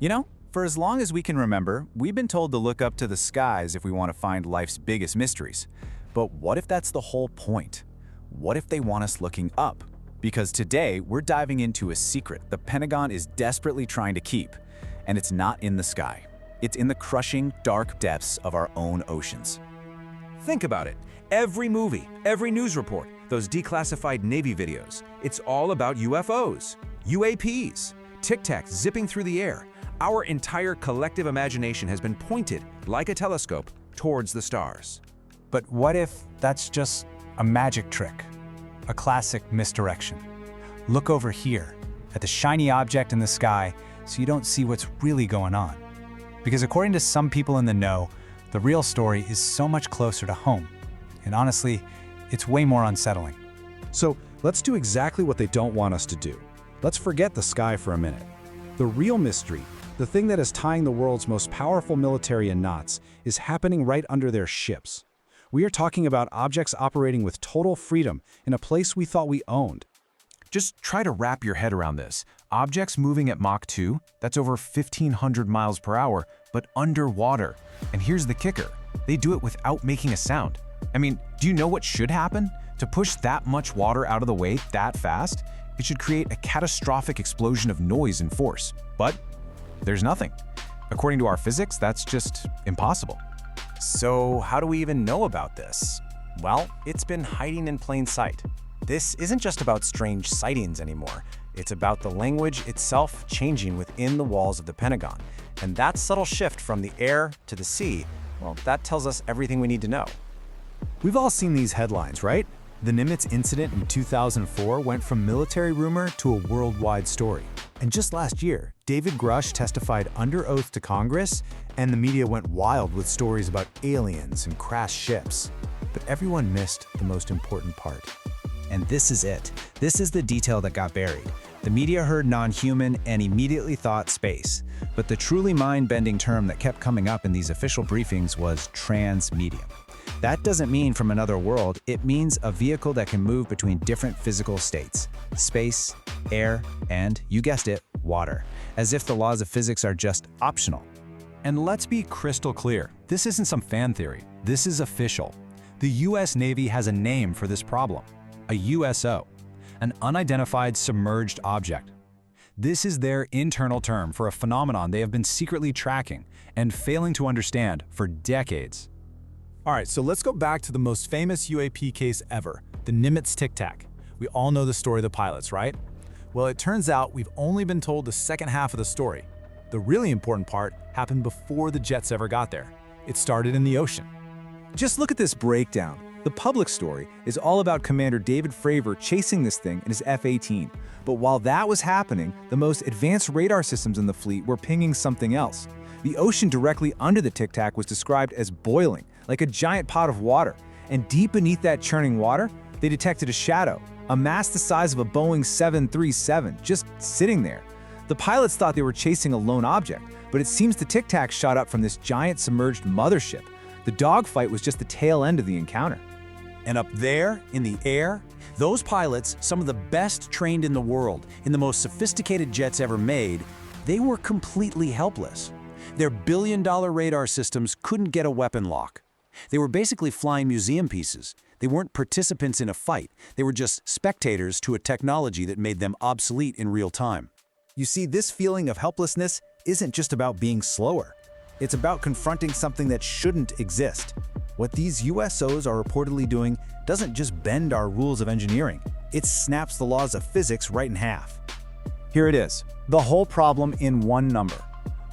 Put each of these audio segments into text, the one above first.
You know, for as long as we can remember, we've been told to look up to the skies if we want to find life's biggest mysteries. But what if that's the whole point? What if they want us looking up? Because today, we're diving into a secret the Pentagon is desperately trying to keep. And it's not in the sky. It's in the crushing, dark depths of our own oceans. Think about it. Every movie, every news report, those declassified Navy videos, it's all about UFOs, UAPs, tic-tacs zipping through the air. Our entire collective imagination has been pointed, like a telescope, towards the stars. But what if that's just a magic trick? A classic misdirection. Look over here, at the shiny object in the sky, so you don't see what's really going on. Because according to some people in the know, the real story is so much closer to home. And honestly, it's way more unsettling. So let's do exactly what they don't want us to do. Let's forget the sky for a minute. The real mystery, the thing that is tying the world's most powerful military in knots, is happening right under their ships. We are talking about objects operating with total freedom in a place we thought we owned. Just try to wrap your head around this. Objects moving at Mach 2, that's over 1,500 miles per hour, but underwater. And here's the kicker, they do it without making a sound. I mean, do you know what should happen? To push that much water out of the way that fast, it should create a catastrophic explosion of noise and force. But there's nothing. According to our physics, that's just impossible. So how do we even know about this? Well, it's been hiding in plain sight. This isn't just about strange sightings anymore. It's about the language itself changing within the walls of the Pentagon. And that subtle shift from the air to the sea, well, that tells us everything we need to know. We've all seen these headlines, right? The Nimitz incident in 2004 went from military rumor to a worldwide story. And just last year, David Grusch testified under oath to Congress, and the media went wild with stories about aliens and crashed ships. But everyone missed the most important part. And this is it. This is the detail that got buried. The media heard non-human and immediately thought space. But the truly mind-bending term that kept coming up in these official briefings was transmedium. That doesn't mean from another world, it means a vehicle that can move between different physical states: space, air, and, you guessed it, water. As if the laws of physics are just optional. And let's be crystal clear, this isn't some fan theory, this is official. The US Navy has a name for this problem, a USO, an Unidentified Submerged Object. This is their internal term for a phenomenon they have been secretly tracking and failing to understand for decades. All right, so let's go back to the most famous UAP case ever, the Nimitz Tic Tac. We all know the story of the pilots, right? Well, it turns out we've only been told the second half of the story. The really important part happened before the jets ever got there. It started in the ocean. Just look at this breakdown. The public story is all about Commander David Fravor chasing this thing in his F-18. But while that was happening, the most advanced radar systems in the fleet were pinging something else. The ocean directly under the Tic Tac was described as boiling, like a giant pot of water. And deep beneath that churning water, they detected a shadow, a mass the size of a Boeing 737, just sitting there. The pilots thought they were chasing a lone object, but it seems the Tic Tac shot up from this giant submerged mothership. The dogfight was just the tail end of the encounter. And up there, in the air, those pilots, some of the best trained in the world, in the most sophisticated jets ever made, they were completely helpless. Their billion-dollar radar systems couldn't get a weapon lock. They were basically flying museum pieces. They weren't participants in a fight. They were just spectators to a technology that made them obsolete in real time. You see, this feeling of helplessness isn't just about being slower. It's about confronting something that shouldn't exist. What these USOs are reportedly doing doesn't just bend our rules of engineering. It snaps the laws of physics right in half. Here it is, the whole problem in one number.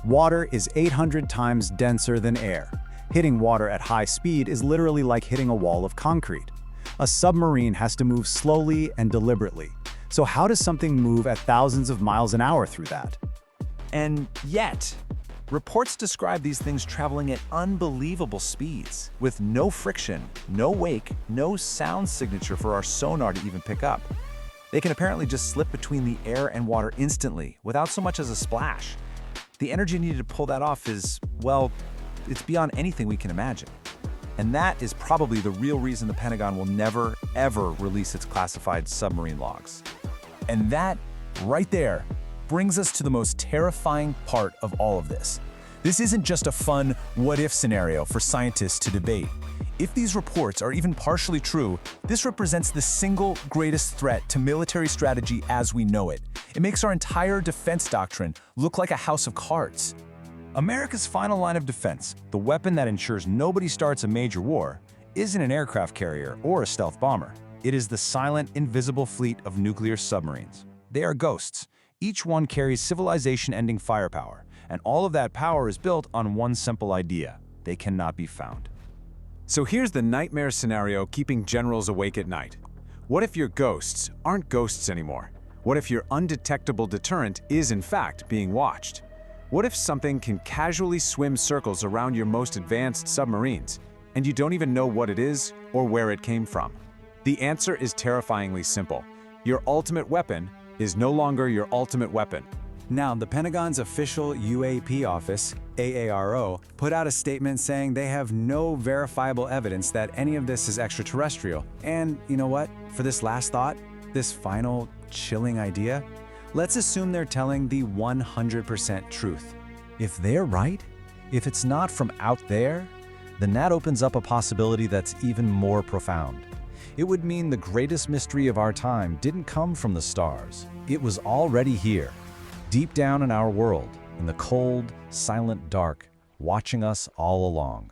Water is 800 times denser than air. Hitting water at high speed is literally like hitting a wall of concrete. A submarine has to move slowly and deliberately. So how does something move at thousands of miles an hour through that? And yet, reports describe these things traveling at unbelievable speeds, with no friction, no wake, no sound signature for our sonar to even pick up. They can apparently just slip between the air and water instantly, without so much as a splash. The energy needed to pull that off is, well, it's beyond anything we can imagine. And that is probably the real reason the Pentagon will never, ever release its classified submarine logs. And that, right there, brings us to the most terrifying part of all of this. This isn't just a fun what-if scenario for scientists to debate. If these reports are even partially true, this represents the single greatest threat to military strategy as we know it. It makes our entire defense doctrine look like a house of cards. America's final line of defense, the weapon that ensures nobody starts a major war, isn't an aircraft carrier or a stealth bomber. It is the silent, invisible fleet of nuclear submarines. They are ghosts. Each one carries civilization-ending firepower, and all of that power is built on one simple idea: they cannot be found. So here's the nightmare scenario keeping generals awake at night. What if your ghosts aren't ghosts anymore? What if your undetectable deterrent is in fact being watched? What if something can casually swim circles around your most advanced submarines, and you don't even know what it is or where it came from? The answer is terrifyingly simple. Your ultimate weapon is no longer your ultimate weapon. Now, the Pentagon's official UAP office, AARO, put out a statement saying they have no verifiable evidence that any of this is extraterrestrial. And you know what? For this last thought, this final chilling idea, let's assume they're telling the 100% truth. If they're right, if it's not from out there, then that opens up a possibility that's even more profound. It would mean the greatest mystery of our time didn't come from the stars. It was already here, deep down in our world, in the cold, silent dark, watching us all along.